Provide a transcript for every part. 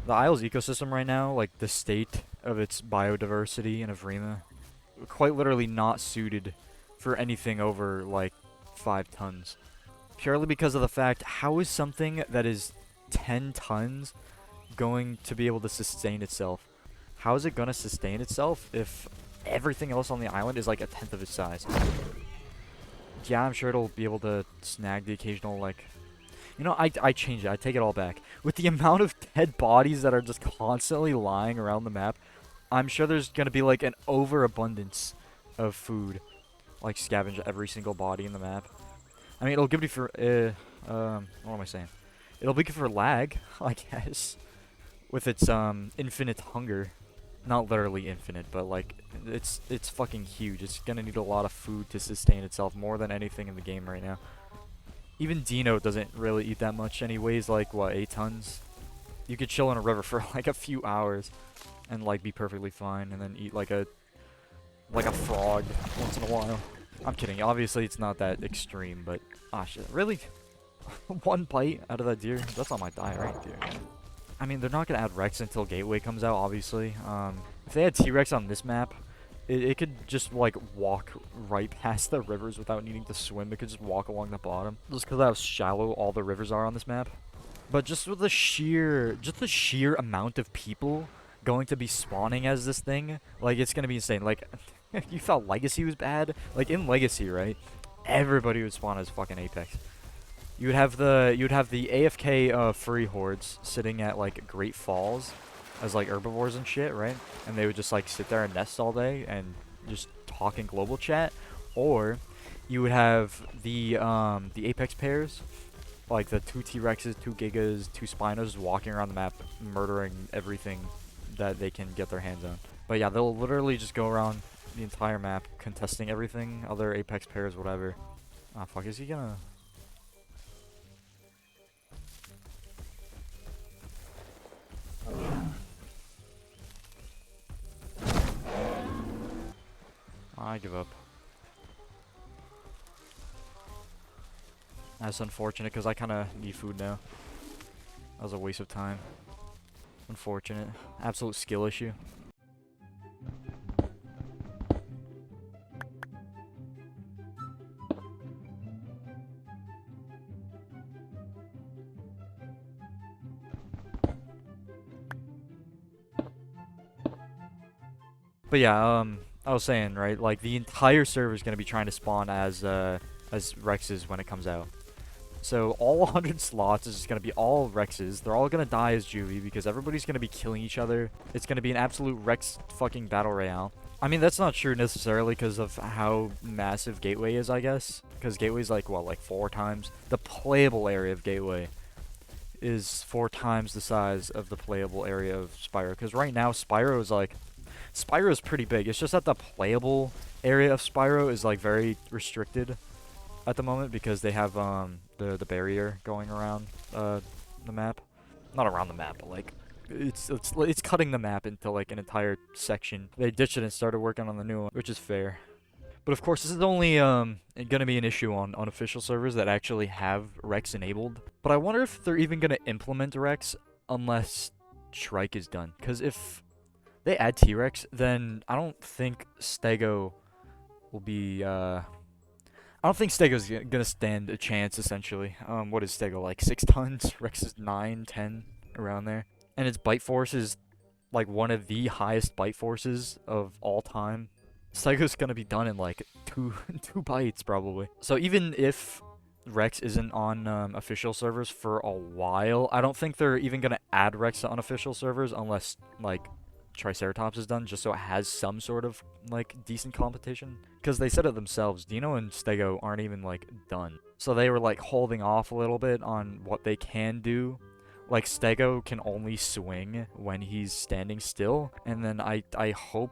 The Isle's ecosystem right now, like the state of its biodiversity in Evrima, quite literally not suited for anything over like 5 tons. Purely because of the fact, how is something that is 10 tons going to be able to sustain itself? How is it going to sustain itself if everything else on the island is like a tenth of its size? Yeah, I'm sure it'll be able to snag the occasional, like... You know, I change it. I take it all back. With the amount of dead bodies that are just constantly lying around the map, I'm sure there's going to be like an overabundance of food. Like scavenge every single body in the map. I mean, it'll give you for, what am I saying? It'll be good for lag, I guess. With its, infinite hunger. Not literally infinite, but like, it's fucking huge. It's gonna need a lot of food to sustain itself, more than anything in the game right now. Even Dino doesn't really eat that much, and he weighs like, what, 8 tons? You could chill in a river for like a few hours, and like be perfectly fine, and then eat like a frog once in a while. I'm kidding, obviously it's not that extreme, but, ah shit, really? One bite out of that deer? That's on my diet right there. I mean, they're not going to add Rex until Gateway comes out, obviously. If they had T-Rex on this map, it could just, like, walk right past the rivers without needing to swim. It could just walk along the bottom. Just because of how shallow all the rivers are on this map. But just with the sheer amount of people going to be spawning as this thing, like, it's going to be insane. Like, you thought Legacy was bad? Like, in Legacy, right? Everybody would spawn as fucking Apex. You'd have the AFK furry hordes sitting at like Great Falls as like herbivores and shit, right? And they would just like sit there and nest all day and just talk in global chat. Or you would have the Apex pairs, like the 2 T-Rexes, 2 Gigas, 2 Spinos walking around the map murdering everything that they can get their hands on. But yeah, they'll literally just go around the entire map contesting everything, other Apex pairs, whatever. Ah, fuck, is he gonna... I give up. That's unfortunate because I kind of need food now. That was a waste of time. Unfortunate. Absolute skill issue. But yeah, I was saying, right, like the entire server is gonna be trying to spawn as Rexes when it comes out. So all 100 slots is just gonna be all Rexes. They're all gonna die as Juvie because everybody's gonna be killing each other. It's gonna be an absolute Rex fucking battle royale. I mean, that's not true necessarily because of how massive Gateway is, I guess. Because Gateway's like, what, like 4 times? The playable area of Gateway is 4 times the size of the playable area of Spyro. Because right now, Spyro is like... Spyro is pretty big. It's just that the playable area of Spyro is like very restricted at the moment because they have the barrier going around the map. Not around the map, but like it's cutting the map into like an entire section. They ditched it and started working on the new one, which is fair. But of course, this is only gonna be an issue on official servers that actually have Rex enabled. But I wonder if they're even gonna implement Rex unless Shrike is done. Because if they add T-Rex, then I don't think Stego will be, I don't think Stego's gonna stand a chance, essentially. What is Stego, like 6 tons? Rex is 9, 10, around there. And its bite force is, like, one of the highest bite forces of all time. Stego's gonna be done in, like, two bites, probably. So even if Rex isn't on official servers for a while, I don't think they're even gonna add Rex to unofficial servers unless, like, Triceratops is done, just so it has some sort of like decent competition. Because they said it themselves, Dino and Stego aren't even like done, so they were like holding off a little bit on what they can do. Like Stego can only swing when he's standing still, and then I hope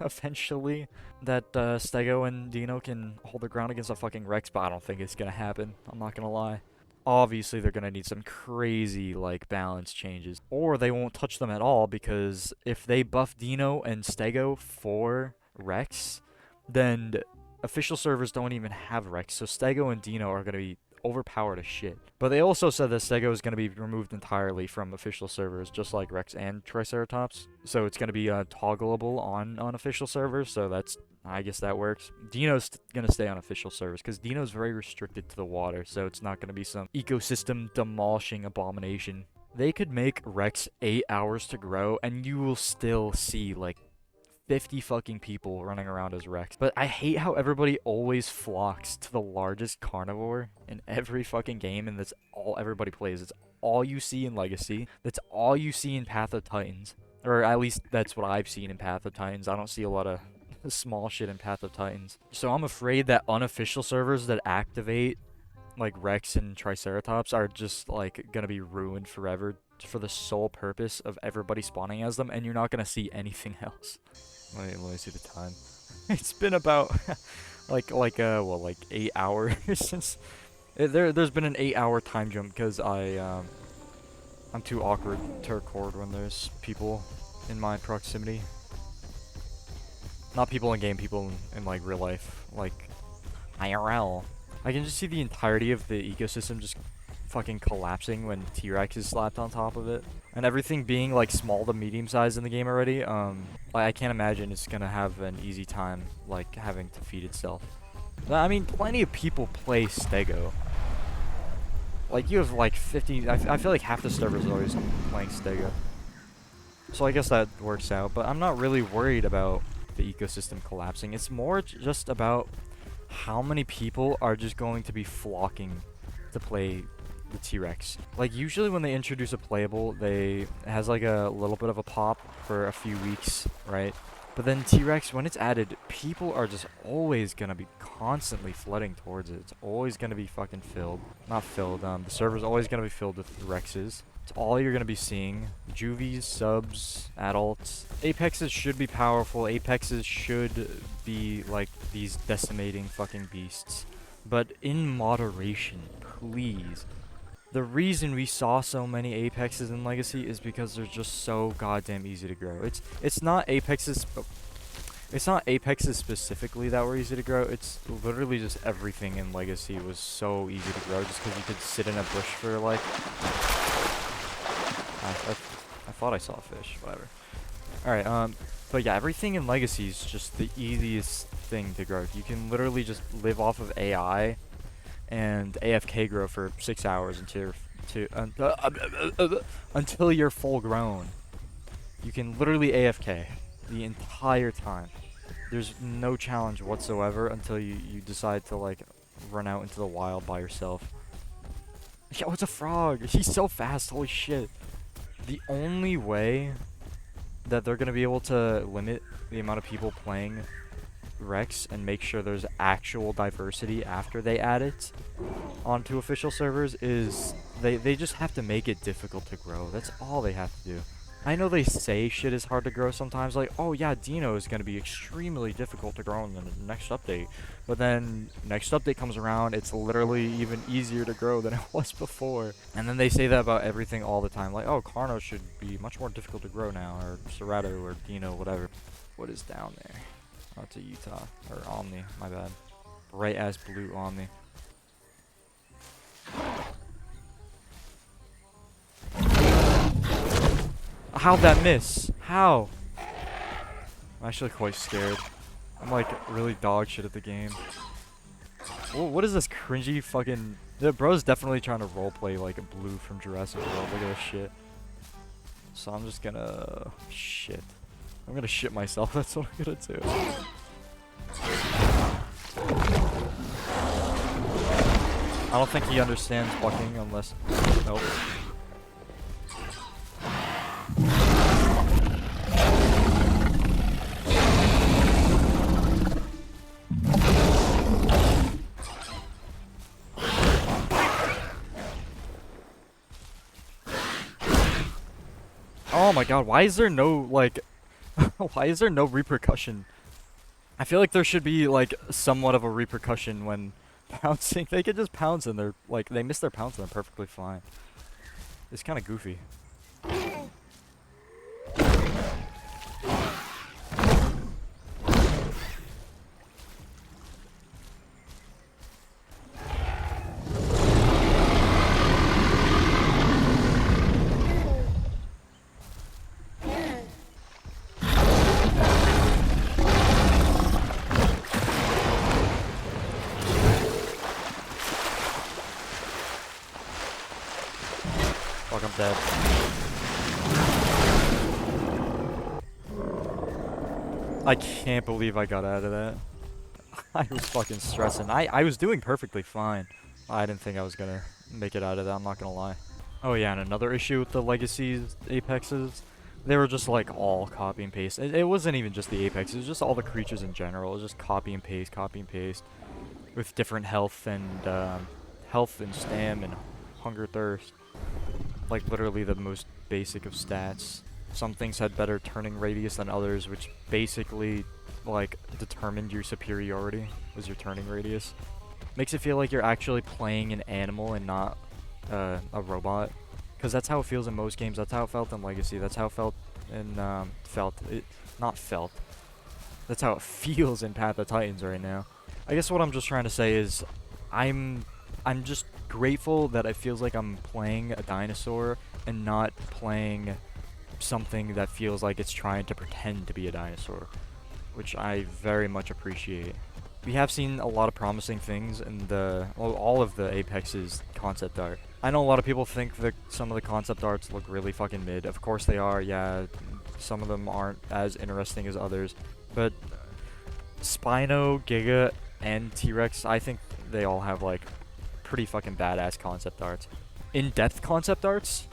eventually that Stego and Dino can hold their ground against a fucking Rex, but I don't think it's gonna happen. I'm not gonna lie. Obviously, they're going to need some crazy, like, balance changes. Or they won't touch them at all, because if they buff Dino and Stego for Rex, then official servers don't even have Rex. So Stego and Dino are going to be overpowered as shit. But they also said that Stego is going to be removed entirely from official servers, just like Rex and Triceratops. So it's going to be toggleable on unofficial servers, so that's, I guess that works. Dino's going to stay on official servers, because Dino's very restricted to the water, so it's not going to be some ecosystem demolishing abomination. They could make Rex 8 hours to grow, and you will still see, like, 50 fucking people running around as Rex. But I hate how everybody always flocks to the largest carnivore in every fucking game, and that's all everybody plays. It's all you see in Legacy. That's all you see in Path of Titans. Or at least that's what I've seen in Path of Titans. I don't see a lot of small shit in Path of Titans. So I'm afraid that unofficial servers that activate like Rex and Triceratops are just like gonna be ruined forever for the sole purpose of everybody spawning as them, and you're not gonna see anything else. Let me see the time. It's been about like 8 hours since there's been an 8-hour time jump because I'm too awkward to record when there's people in my proximity. Not people in game, people in like real life, like IRL. I can just see the entirety of the ecosystem just fucking collapsing when T-Rex is slapped on top of it. And everything being like small to medium sized in the game already, I can't imagine it's gonna have an easy time like having to feed itself. I mean, plenty of people play Stego. Like you have like 50, I feel like half the servers are always playing Stego. So I guess that works out, but I'm not really worried about the ecosystem collapsing. It's more just about how many people are just going to be flocking to play the T-Rex. Like usually when they introduce a playable, it has like a little bit of a pop for a few weeks, right? But then T-Rex, when it's added, people are just always gonna be constantly flooding towards it. It's always gonna be fucking filled. Not filled, the server's always gonna be filled with Rexes. It's all you're gonna be seeing. Juvies, subs, adults. Apexes should be powerful. Apexes should be like these decimating fucking beasts. But in moderation, please. The reason we saw so many Apexes in Legacy is because they're just so goddamn easy to grow. It's not Apexes specifically that were easy to grow. It's literally just everything in Legacy was so easy to grow just because you could sit in a bush for like... I thought I saw a fish, whatever. Alright, but yeah, everything in Legacy is just the easiest thing to grow. You can literally just live off of AI and AFK grow for 6 hours until you're full grown. You can literally AFK the entire time. There's no challenge whatsoever until you decide to like run out into the wild by yourself. Yo, it's a frog! He's so fast, holy shit. The only way that they're gonna be able to limit the amount of people playing Rex and make sure there's actual diversity after they add it onto official servers is they just have to make it difficult to grow. That's all they have to do. I know they say shit is hard to grow sometimes, like, oh yeah, Dino is going to be extremely difficult to grow in the next update. But then next update comes around, it's literally even easier to grow than it was before. And then they say that about everything all the time, like, oh, Carno should be much more difficult to grow now, or Cerato, or Dino, whatever. What is down there? Oh, it's a Utah, or Omni, my bad. Bright ass blue Omni. How'd that miss? How? I'm actually quite scared. I'm like really dog shit at the game. What is this cringy fucking... The bro's definitely trying to roleplay like a blue from Jurassic World. Look at this shit. So I'm just gonna... Shit. I'm gonna shit myself. That's what I'm gonna do. I don't think he understands bucking unless... Nope. Oh my god, why is there no, like, why is there no repercussion? I feel like there should be, like, somewhat of a repercussion when pouncing. They could just pounce and they're, like, they miss their pounce and they're perfectly fine. It's kind of goofy. I'm dead. I can't believe I got out of that. I was fucking stressing. I was doing perfectly fine. I didn't think I was gonna make it out of that, I'm not gonna lie. Oh yeah, and another issue with the Legacies Apexes, they were just like all copy and paste. It wasn't even just the Apex, it was just all the creatures in general. It was just copy and paste, with different health and stam and hunger thirst. Like literally the most basic of stats. Some things had better turning radius than others, which basically like determined your superiority was your turning radius. Makes it feel like you're actually playing an animal and not a robot, because that's how it feels in most games. That's how it felt in Legacy. That's how it felt in That's how it feels in Path of Titans right now. I guess what I'm just trying to say is, I'm just grateful that it feels like I'm playing a dinosaur and not playing something that feels like it's trying to pretend to be a dinosaur, which I very much appreciate. We have seen a lot of promising things in all of the Apex's concept art. I know a lot of people think that some of the concept arts look really fucking mid. Of course they are, yeah. Some of them aren't as interesting as others. But Spino, Giga, and T-Rex, I think they all have like pretty fucking badass concept arts. In-depth concept arts?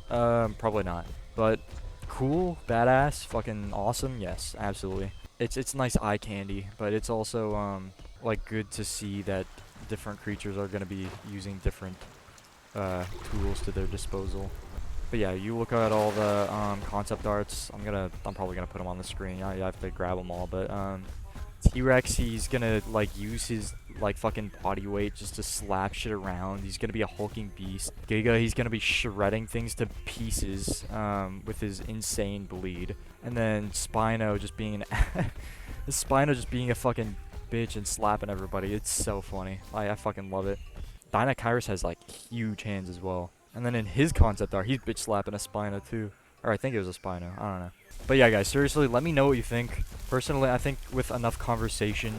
Probably not. But cool, badass, fucking awesome, yes, absolutely. It's nice eye candy, but it's also like good to see that different creatures are gonna be using different tools to their disposal. But yeah, you look at all the concept arts. I'm probably gonna put them on the screen. I have to grab them all, but T-Rex, he's gonna like use his like fucking body weight just to slap shit around. He's gonna be a hulking beast. Giga, he's gonna be shredding things to pieces with his insane bleed. And then Spino just being Spino just being a fucking bitch and slapping everybody. It's so funny. I fucking love it. Deinonychirus has like huge hands as well. And then in his concept art, he's bitch slapping a Spino too. Or I think it was a Spino. I don't know. But yeah, guys, seriously, let me know what you think. Personally, I think with enough conversation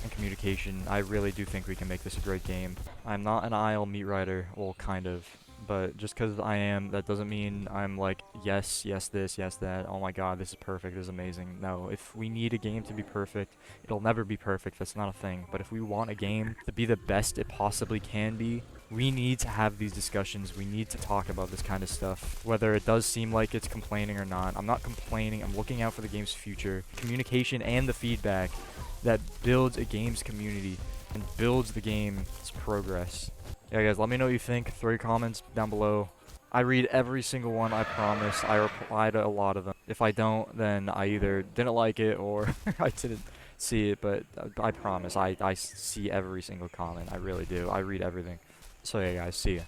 and communication, I really do think we can make this a great game. I'm not an IL meat writer, well, kind of. But just because I am, that doesn't mean I'm like, yes, yes this, yes that, oh my god, this is perfect, this is amazing. No, if we need a game to be perfect, it'll never be perfect, that's not a thing. But if we want a game to be the best it possibly can be, we need to have these discussions, we need to talk about this kind of stuff. Whether it does seem like it's complaining or not, I'm not complaining, I'm looking out for the game's future. Communication and the feedback that builds a game's community and builds the game's progress. Yeah, guys, let me know what you think. Throw your comments down below. I read every single one, I promise. I reply to a lot of them. If I don't, then I either didn't like it or I didn't see it, but I promise. I see every single comment. I really do. I read everything. So yeah, guys, see ya.